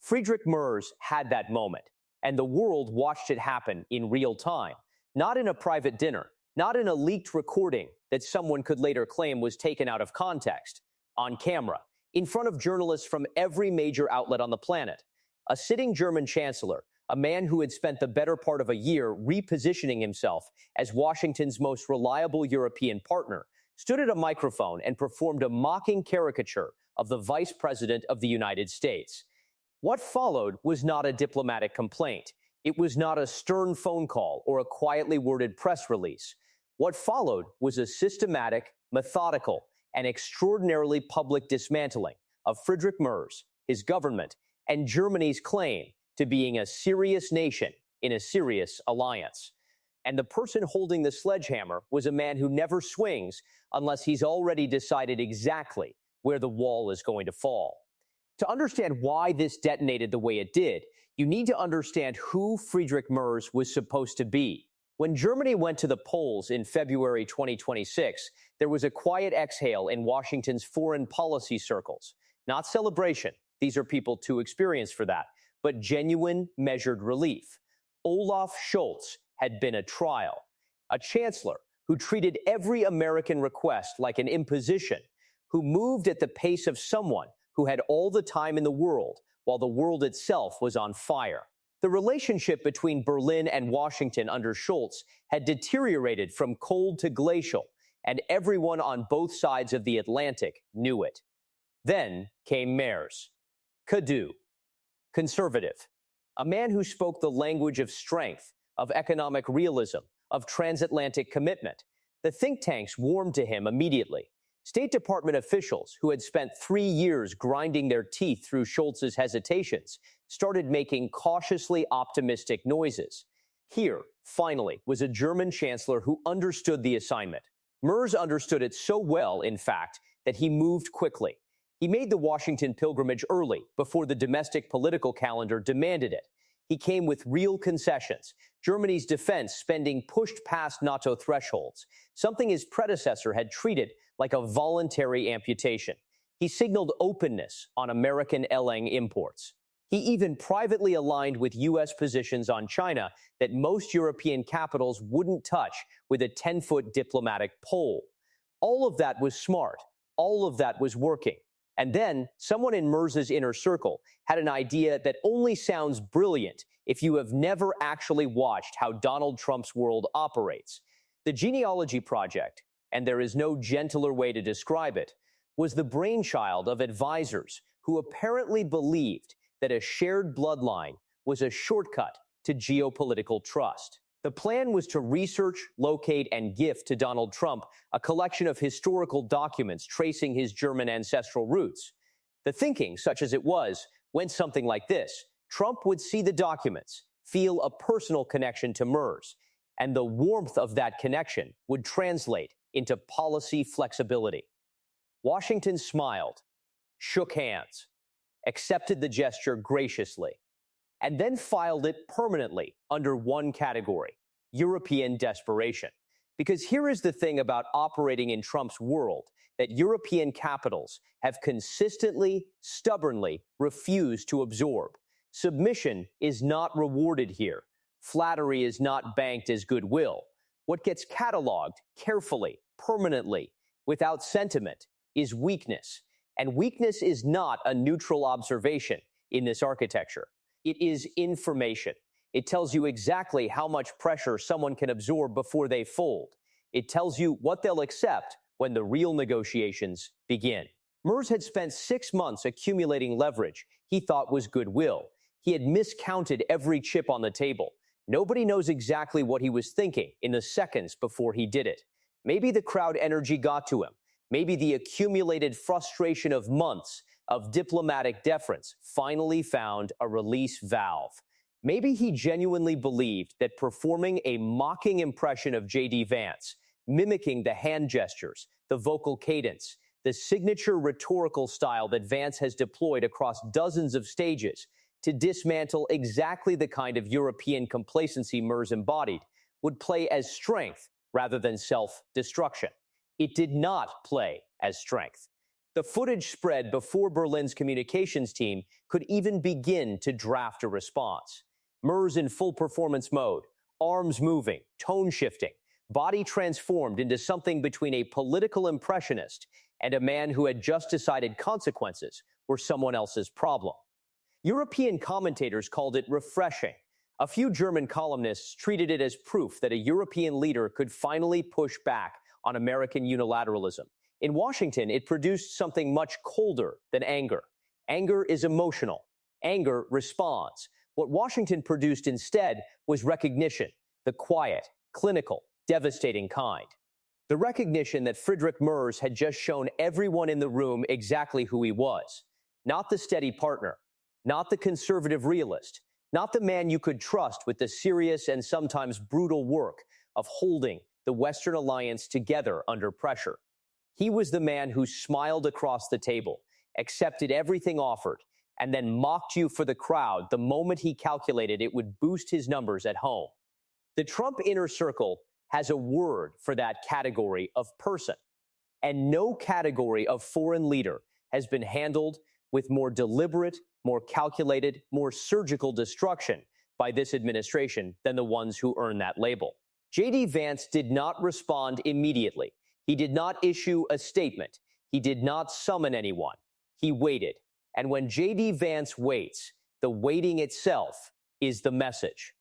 Friedrich Merz had that moment, and the world watched it happen in real time, not in a private dinner, not in a leaked recording that someone could later claim was taken out of context, on camera, in front of journalists from every major outlet on the planet. A sitting German chancellor, a man who had spent the better part of a year repositioning himself as Washington's most reliable European partner, stood at a microphone and performed a mocking caricature of the Vice President of the United States. What followed was not a diplomatic complaint. It was not a stern phone call or a quietly worded press release. What followed was a systematic, methodical, and extraordinarily public dismantling of Friedrich Merz, his government, and Germany's claim to being a serious nation in a serious alliance. And the person holding the sledgehammer was a man who never swings unless he's already decided exactly where the wall is going to fall. To understand why this detonated the way it did, you need to understand who Friedrich Merz was supposed to be. When Germany went to the polls in February 2026, there was a quiet exhale in Washington's foreign policy circles. Not celebration, these are people too experienced for that, but genuine, measured relief. Olaf Scholz had been a trial, a chancellor who treated every American request like an imposition, who moved at the pace of someone who had all the time in the world while the world itself was on fire. The relationship between Berlin and Washington under Scholz had deteriorated from cold to glacial, and everyone on both sides of the Atlantic knew it. Then came Merz. Kadu. Conservative. A man who spoke the language of strength, of economic realism, of transatlantic commitment. The think tanks warmed to him immediately. State Department officials who had spent 3 years grinding their teeth through Scholz's hesitations started making cautiously optimistic noises. Here, finally, was a German chancellor who understood the assignment. Merz understood it so well, in fact, that he moved quickly. He made the Washington pilgrimage early, before the domestic political calendar demanded it. He came with real concessions. Germany's defense spending pushed past NATO thresholds, something his predecessor had treated like a voluntary amputation. He signaled openness on American Elang imports. He even privately aligned with U.S. positions on China that most European capitals wouldn't touch with a 10-foot diplomatic pole. All of that was smart. All of that was working. And then someone in Merz's inner circle had an idea that only sounds brilliant if you have never actually watched how Donald Trump's world operates. The Genealogy Project, and there is no gentler way to describe it, was the brainchild of advisors who apparently believed that a shared bloodline was a shortcut to geopolitical trust. The plan was to research, locate, and gift to Donald Trump a collection of historical documents tracing his German ancestral roots. The thinking, such as it was, went something like this. Trump would see the documents, feel a personal connection to Merz, and the warmth of that connection would translate into policy flexibility. Washington smiled, shook hands, accepted the gesture graciously, and then filed it permanently under one category: European desperation. Because here is the thing about operating in Trump's world that European capitals have consistently, stubbornly refused to absorb. Submission is not rewarded here. Flattery is not banked as goodwill. What gets cataloged carefully, permanently, without sentiment, is weakness. And weakness is not a neutral observation in this architecture. It is information. It tells you exactly how much pressure someone can absorb before they fold. It tells you what they'll accept when the real negotiations begin. Merz had spent 6 months accumulating leverage he thought was goodwill. He had miscounted every chip on the table. Nobody knows exactly what he was thinking in the seconds before he did it. Maybe the crowd energy got to him. Maybe the accumulated frustration of months of diplomatic deference finally found a release valve. Maybe he genuinely believed that performing a mocking impression of JD Vance, mimicking the hand gestures, the vocal cadence, the signature rhetorical style that Vance has deployed across dozens of stages to dismantle exactly the kind of European complacency Merz embodied, would play as strength rather than self-destruction. It did not play as strength. The footage spread before Berlin's communications team could even begin to draft a response. Merz in full performance mode, arms moving, tone shifting, body transformed into something between a political impressionist and a man who had just decided consequences were someone else's problem. European commentators called it refreshing. A few German columnists treated it as proof that a European leader could finally push back on American unilateralism. In Washington, it produced something much colder than anger. Anger is emotional. Anger responds. What Washington produced instead was recognition, the quiet, clinical, devastating kind. The recognition that Friedrich Merz had just shown everyone in the room exactly who he was. Not the steady partner, not the conservative realist, not the man you could trust with the serious and sometimes brutal work of holding the Western alliance together under pressure. He was the man who smiled across the table, accepted everything offered, and then mocked you for the crowd the moment he calculated it would boost his numbers at home. The Trump inner circle has a word for that category of person, and no category of foreign leader has been handled with more deliberate, more calculated, more surgical destruction by this administration than the ones who earn that label. JD Vance did not respond immediately. He did not issue a statement. He did not summon anyone. He waited. And when JD Vance waits, the waiting itself is the message.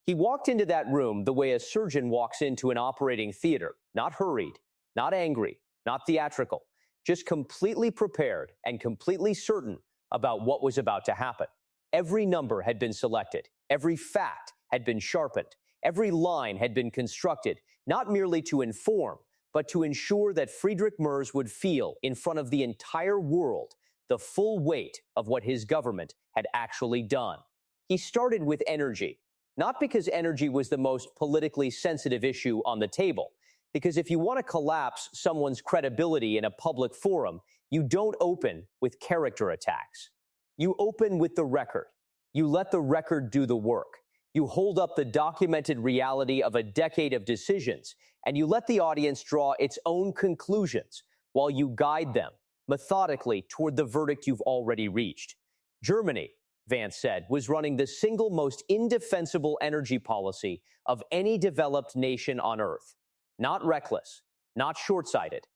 He walked into that room the way a surgeon walks into an operating theater, not hurried, not angry, not theatrical, just completely prepared and completely certain about what was about to happen. Every number had been selected. Every fact had been sharpened. Every line had been constructed, not merely to inform, but to ensure that Friedrich Merz would feel in front of the entire world the full weight of what his government had actually done. He started with energy, not because energy was the most politically sensitive issue on the table, because if you want to collapse someone's credibility in a public forum, you don't open with character attacks. You open with the record. You let the record do the work. You hold up the documented reality of a decade of decisions, and you let the audience draw its own conclusions while you guide them methodically toward the verdict you've already reached. Germany, Vance said, was running the single most indefensible energy policy of any developed nation on earth. Not reckless, not short-sighted,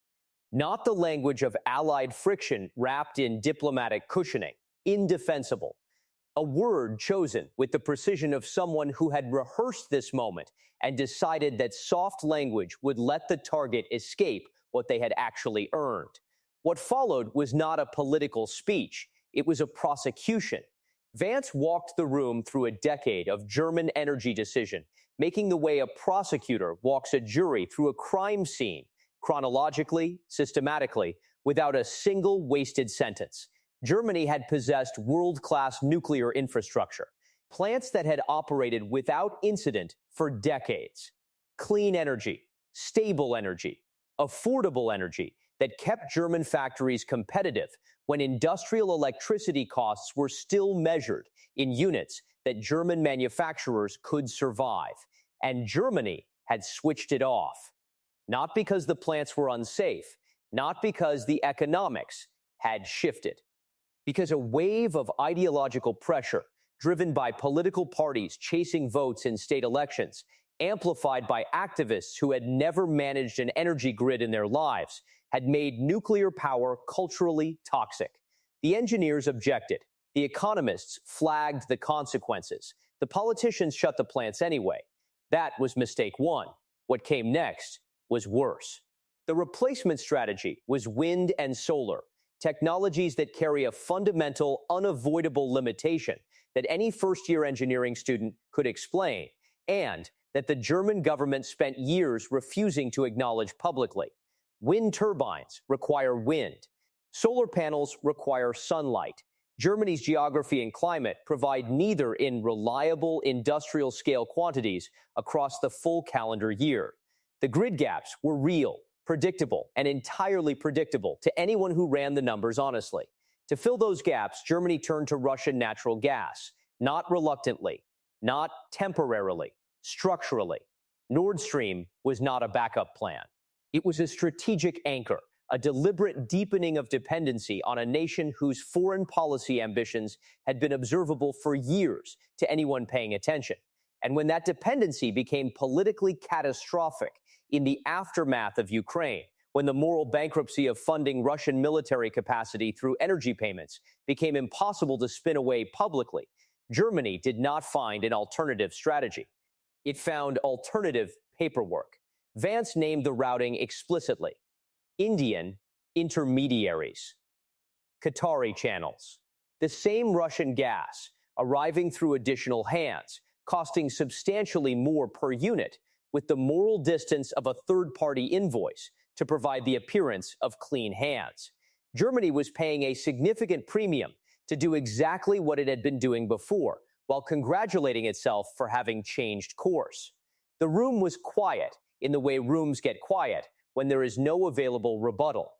not the language of allied friction wrapped in diplomatic cushioning, indefensible. A word chosen with the precision of someone who had rehearsed this moment and decided that soft language would let the target escape what they had actually earned. What followed was not a political speech. It was a prosecution. Vance walked the room through a decade of German energy decision, making the way a prosecutor walks a jury through a crime scene, chronologically, systematically, without a single wasted sentence. Germany had possessed world-class nuclear infrastructure, plants that had operated without incident for decades. Clean energy, stable energy, affordable energy that kept German factories competitive when industrial electricity costs were still measured in units that German manufacturers could survive. And Germany had switched it off. Not because the plants were unsafe, not because the economics had shifted. Because a wave of ideological pressure, driven by political parties chasing votes in state elections, amplified by activists who had never managed an energy grid in their lives, had made nuclear power culturally toxic. The engineers objected. The economists flagged the consequences. The politicians shut the plants anyway. That was mistake one. What came next was worse. The replacement strategy was wind and solar, technologies that carry a fundamental, unavoidable limitation that any first-year engineering student could explain, and that the German government spent years refusing to acknowledge publicly. Wind turbines require wind. Solar panels require sunlight. Germany's geography and climate provide neither in reliable industrial-scale quantities across the full calendar year. The grid gaps were real, predictable, and entirely predictable to anyone who ran the numbers honestly. To fill those gaps, Germany turned to Russian natural gas, not reluctantly, not temporarily, structurally. Nord Stream was not a backup plan. It was a strategic anchor, a deliberate deepening of dependency on a nation whose foreign policy ambitions had been observable for years to anyone paying attention. And when that dependency became politically catastrophic in the aftermath of Ukraine, when the moral bankruptcy of funding Russian military capacity through energy payments became impossible to spin away publicly, Germany did not find an alternative strategy. It found alternative paperwork. Vance named the routing explicitly: Indian intermediaries, Qatari channels, the same Russian gas arriving through additional hands, costing substantially more per unit, with the moral distance of a third-party invoice to provide the appearance of clean hands. Germany was paying a significant premium to do exactly what it had been doing before, while congratulating itself for having changed course. The room was quiet in the way rooms get quiet when there is no available rebuttal.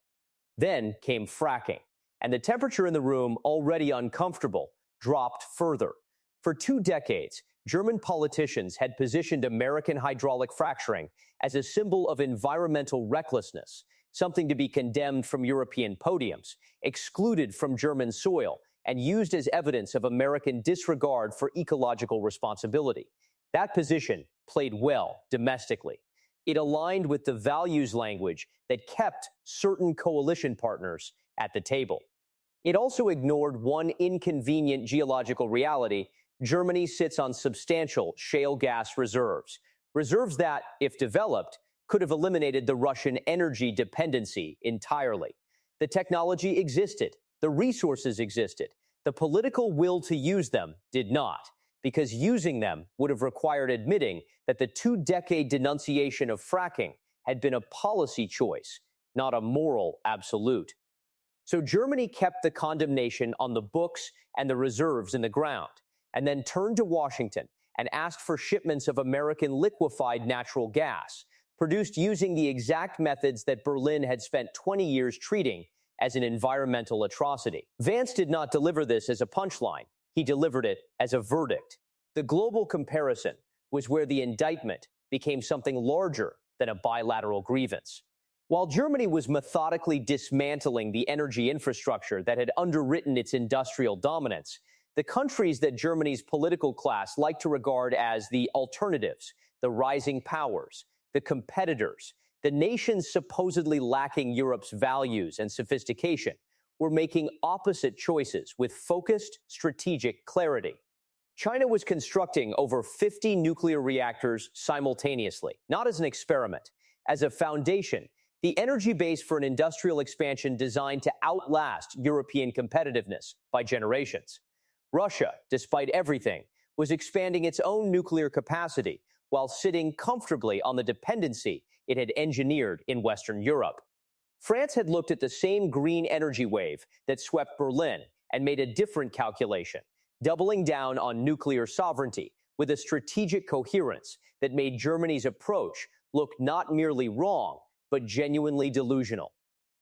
Then came fracking, and the temperature in the room, already uncomfortable, dropped further. For 2 decades, German politicians had positioned American hydraulic fracturing as a symbol of environmental recklessness, something to be condemned from European podiums, excluded from German soil, and used as evidence of American disregard for ecological responsibility. That position played well domestically. It aligned with the values language that kept certain coalition partners at the table. It also ignored one inconvenient geological reality: Germany sits on substantial shale gas reserves that, if developed, could have eliminated the Russian energy dependency entirely. The technology existed, the resources existed, the political will to use them did not, because using them would have required admitting that the 2-decade denunciation of fracking had been a policy choice, not a moral absolute. So Germany kept the condemnation on the books and the reserves in the ground, and then turned to Washington and asked for shipments of American liquefied natural gas, produced using the exact methods that Berlin had spent 20 years treating as an environmental atrocity. Vance did not deliver this as a punchline. He delivered it as a verdict. The global comparison was where the indictment became something larger than a bilateral grievance. While Germany was methodically dismantling the energy infrastructure that had underwritten its industrial dominance, the countries that Germany's political class liked to regard as the alternatives, the rising powers, the competitors, the nations supposedly lacking Europe's values and sophistication, were making opposite choices with focused strategic clarity. China was constructing over 50 nuclear reactors simultaneously, not as an experiment, as a foundation, the energy base for an industrial expansion designed to outlast European competitiveness by generations. Russia, despite everything, was expanding its own nuclear capacity while sitting comfortably on the dependency it had engineered in Western Europe. France had looked at the same green energy wave that swept Berlin and made a different calculation, doubling down on nuclear sovereignty with a strategic coherence that made Germany's approach look not merely wrong, but genuinely delusional.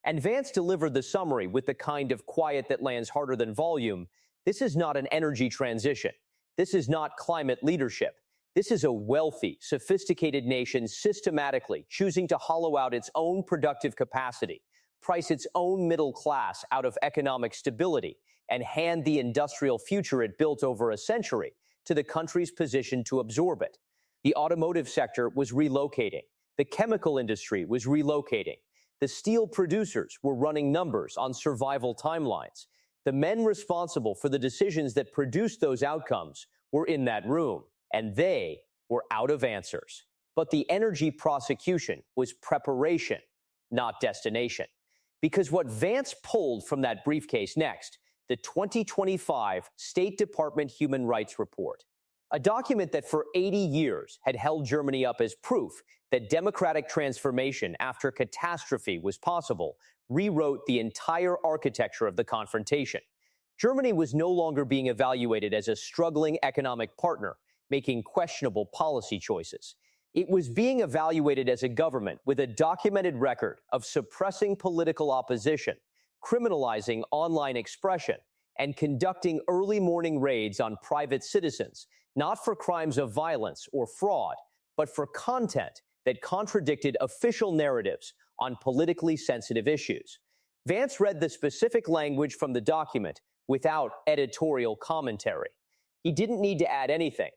And Vance delivered the summary with the kind of quiet that lands harder than volume. This is not an energy transition. This is not climate leadership. This is a wealthy, sophisticated nation systematically choosing to hollow out its own productive capacity, price its own middle class out of economic stability, and hand the industrial future it built over a century to the countries positioned to absorb it. The automotive sector was relocating. The chemical industry was relocating. The steel producers were running numbers on survival timelines. The men responsible for the decisions that produced those outcomes were in that room, and they were out of answers. But the energy prosecution was preparation, not destination. Because what Vance pulled from that briefcase next, the 2025 State Department Human Rights Report, a document that for 80 years had held Germany up as proof that democratic transformation after catastrophe was possible, rewrote the entire architecture of the confrontation. Germany was no longer being evaluated as a struggling economic partner making questionable policy choices. It was being evaluated as a government with a documented record of suppressing political opposition, criminalizing online expression, and conducting early morning raids on private citizens, not for crimes of violence or fraud, but for content that contradicted official narratives on politically sensitive issues. Vance read the specific language from the document without editorial commentary. He didn't need to add anything.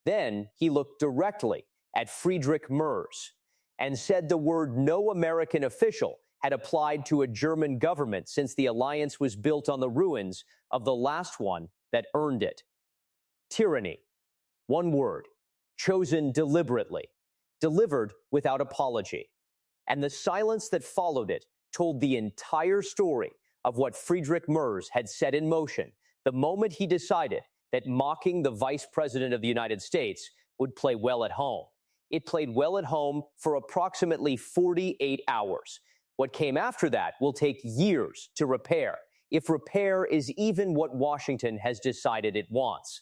Then he looked directly at Friedrich Merz and said the word no American official had applied to a German government since the alliance was built on the ruins of the last one that earned it. Tyranny. One word, chosen deliberately, delivered without apology. And the silence that followed it told the entire story of what Friedrich Merz had set in motion the moment he decided that mocking the Vice President of the United States would play well at home. It played well at home for approximately 48 hours. What came after that will take years to repair, if repair is even what Washington has decided it wants.